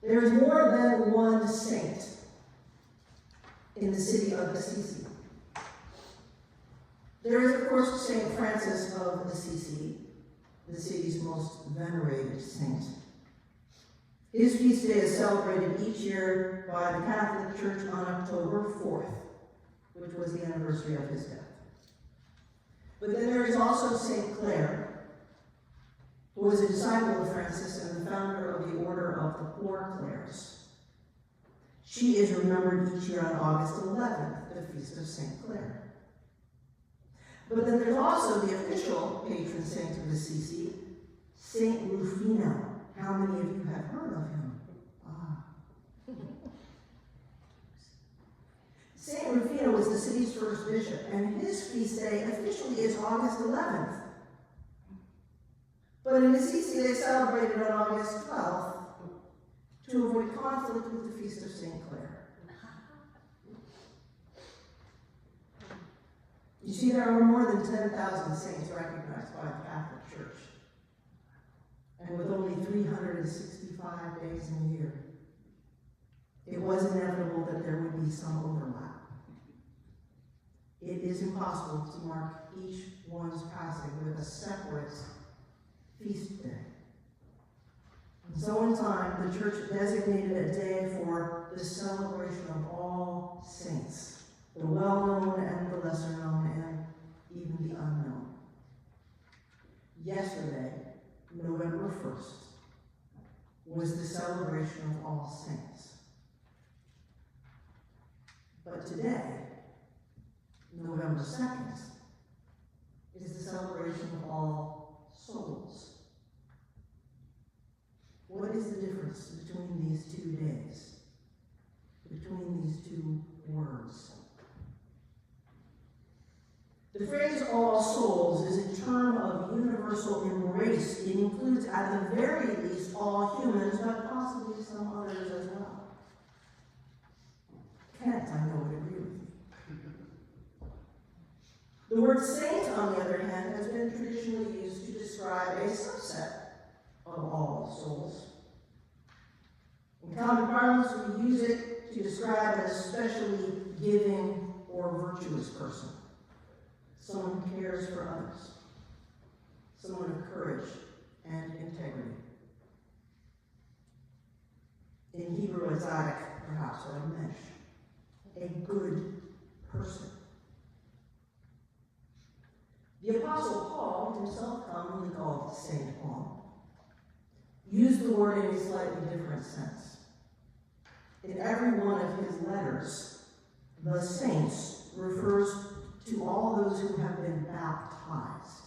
There is more than one saint in the city of Assisi. There is, of course, St. Francis of Assisi, the city's most venerated saint. His feast day is celebrated each year by the Catholic Church on October 4th, which was the anniversary of his death. But then there is also St. Clare, who was a disciple of Francis and the founder of the Order of the Poor Clares. She is remembered each year on August 11th, the feast of St. Clare. But then there's also the official patron saint of Assisi, St. Rufino. How many of you have heard of him? St. Rufino was the city's first bishop, and his feast day officially is August 11th. But in Assisi, they celebrate it on August 12th to avoid conflict with the feast of St. Clare. You see, there are more than 10,000 saints recognized by the Catholic Church. And with only 365 days in a year, it was inevitable that there would be some overlap. It is impossible to mark each one's passing with a separate feast day. And so in time, the Church designated a day for the celebration of all saints, the well-known and the lesser-known, and even the unknown. Yesterday, November 1st, was the celebration of all saints. But today, November 2nd, is the celebration of all souls. What is the difference between these 2 days? Between these 2 words? The phrase all souls is a term of universal embrace. It includes, at the very least, all humans, but possibly some others as well. Kent, I know, would agree with me. The word saint, on the other hand, has been traditionally used to describe a subset of all souls. In common parlance, we use it to describe an especially giving or virtuous person. Someone who cares for others. Someone of courage and integrity. In Hebrew, a tzaddik, perhaps, or a mesh. A good person. The Apostle Paul, himself commonly called St. Paul, used the word in a slightly different sense. In every one of his letters, the saints refers to all those who have been baptized,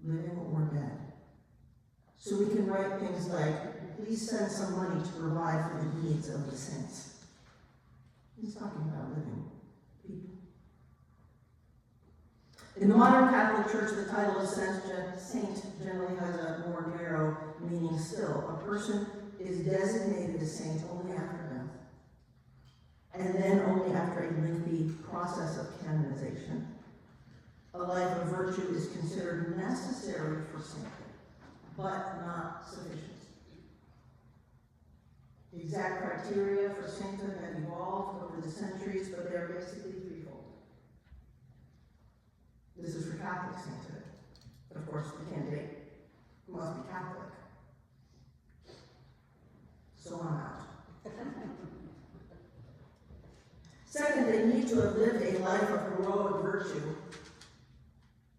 living or dead. So we can write things like, please send some money to provide for the needs of the saints. He's talking about living people. In the modern Catholic Church, the title of saint generally has a more narrow meaning still. A person is designated a saint only after death, and then only after a lengthy process of canonization. A life of virtue is considered necessary for sainthood, but not sufficient. The exact criteria for sainthood have evolved over the centuries, but they're basically threefold. This is for Catholic sainthood. Of course, the candidate must be Catholic. So I'm out. Second, they need to have lived a life of heroic virtue.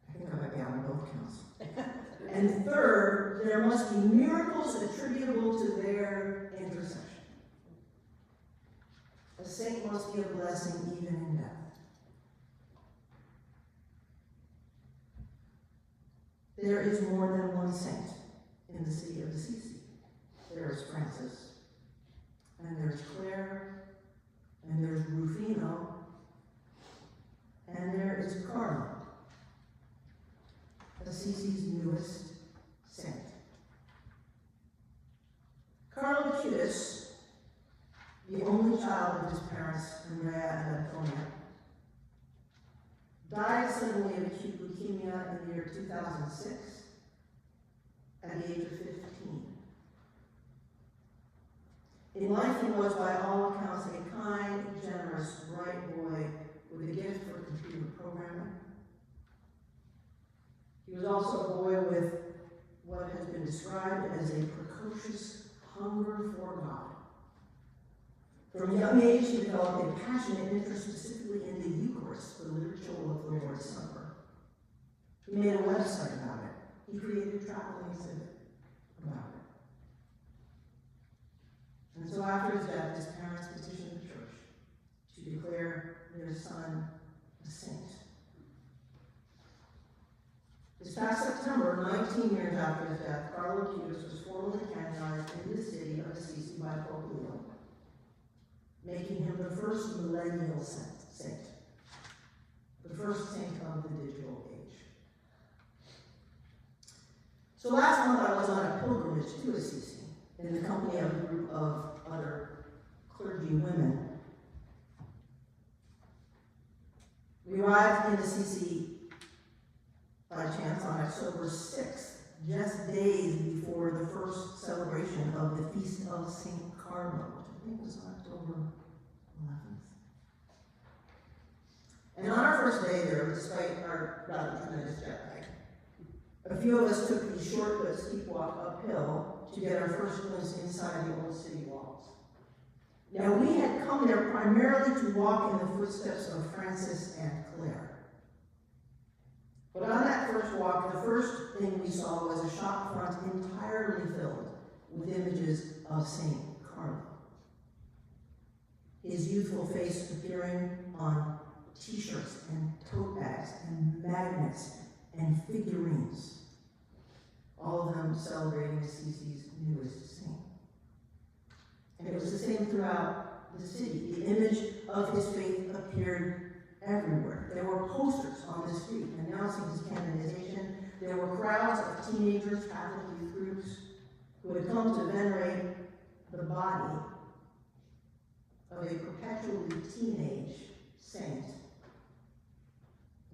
I think I might be out on both counts. And third, there must be miracles attributable to their intercession. A saint must be a blessing even in death. There is more than one saint in the city of Assisi. There is Francis, and there's Clare, and there's Rufino, and there is Carlo, Assisi's newest saint. Carlo Acutis, the only child of his parents, Andrea and Antonia, died suddenly of acute leukemia in the year 2006 at the age of 15. In life, he was, by all accounts, a kind, generous, bright boy with a gift for computer programming. He was also a boy with what has been described as a precocious hunger for God. From a young age, he developed a passionate interest specifically in the Eucharist, the ritual of the Lord's Supper. He made a website about it. He created a traveling exhibit about it. And so after his death, his parents petitioned the church to declare their son a saint. This past September, 19 years after his death, Carlo Acutis was formally canonized in the city of Assisi by Pope Leo, making him the first millennial saint, the first saint of the digital age. So last month I was on a pilgrimage to Assisi in the company of a group of other clergy women. We arrived in Assisi by chance on October 6th, just days before the first celebration of the Feast of St. Carlo, which I think was October 11th. And on our first day there, despite our rather tremendous jet lag, a few of us took the short but steep walk uphill to get our first glimpse inside the old city walls. Now, we had come there primarily to walk in the footsteps of Francis and Claire. But on that first walk, the first thing we saw was a shop front entirely filled with images of St. Carlo. His youthful face appearing on t-shirts and tote bags and magnets and figurines, all of them celebrating Assisi's newest saint. And it was the same throughout the city. The image of his faith appeared everywhere. There were posters on the street announcing his canonization. There were crowds of teenagers, Catholic youth groups, who had come to venerate the body of a perpetually teenage saint,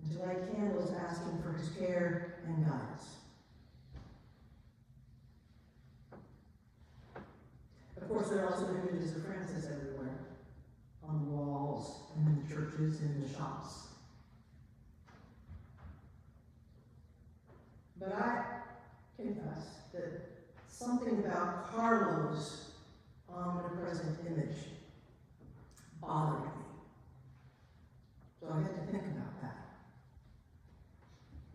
and to light candles asking for his care and guidance. Of course, there are also images of Francis everywhere, on the walls, and in the churches, and in the shops. But I confess that something about Carlo's omnipresent image bothered me. So I had to think about that.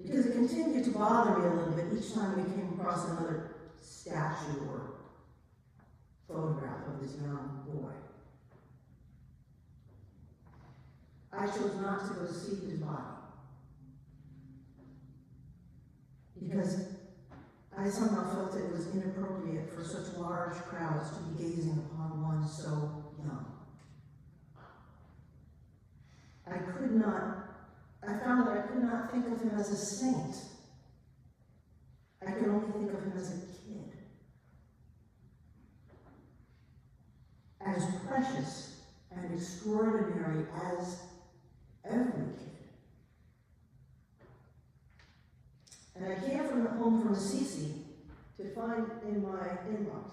Because it continued to bother me a little bit each time we came across another statue or photograph of this young boy. I chose not to go see his body because I somehow felt it was inappropriate for such large crowds to be gazing upon one so young. I found that I could not think of him as a saint. I could only think of him as a kid. As precious and extraordinary as every kid. And I came home from Assisi to find in my inbox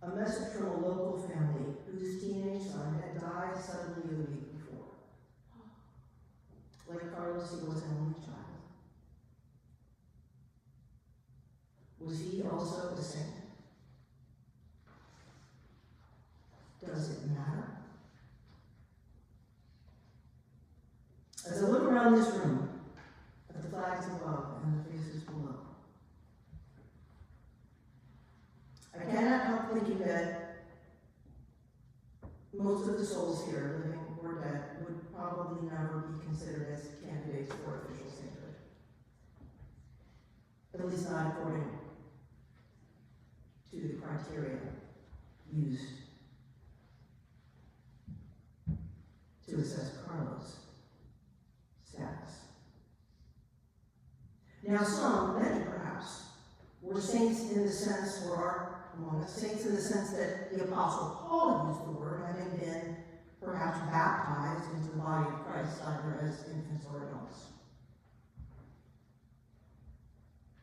a message from a local family whose teenage son had died suddenly the week before. Like Carlos, he was an only child. Was he also a saint? Does it matter? As I look around this room, at the flags above and the faces below, I cannot help thinking that most of the souls here, living or dead, would probably never be considered as candidates for official sainthood. At least not according to the criteria used to assess Carlos' status. Now some, many perhaps, were saints in the sense, or are among us, saints in the sense that the Apostle Paul used the word, having been perhaps baptized into the body of Christ either as infants or adults.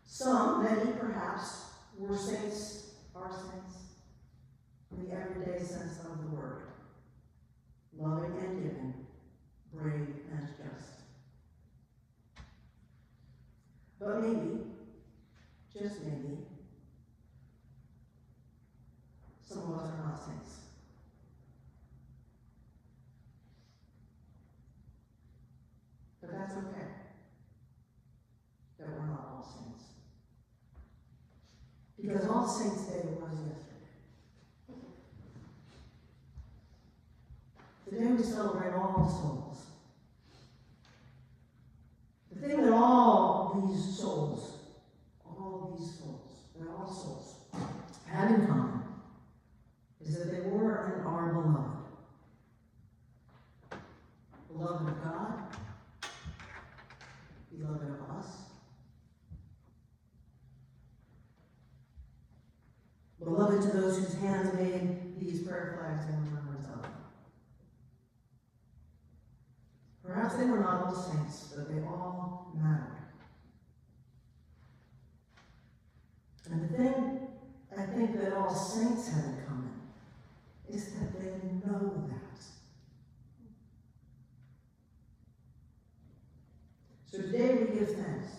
Some, many perhaps, were saints, are saints, in the everyday today's sense of the word. Loving and giving, brave and just. But maybe, just maybe, some of us are not saints. But that's okay, that we're not all saints. Because All Saints' Day was yesterday. Today we celebrate all the souls. The thing that all these souls, they're all souls, have in common is that they were and are beloved. Beloved of God, beloved of us, beloved to those whose hands made these prayer flags in remembrance of them. Perhaps they were not all saints, but they all mattered. And the thing I think that all saints have in common is that they know that. So today we give thanks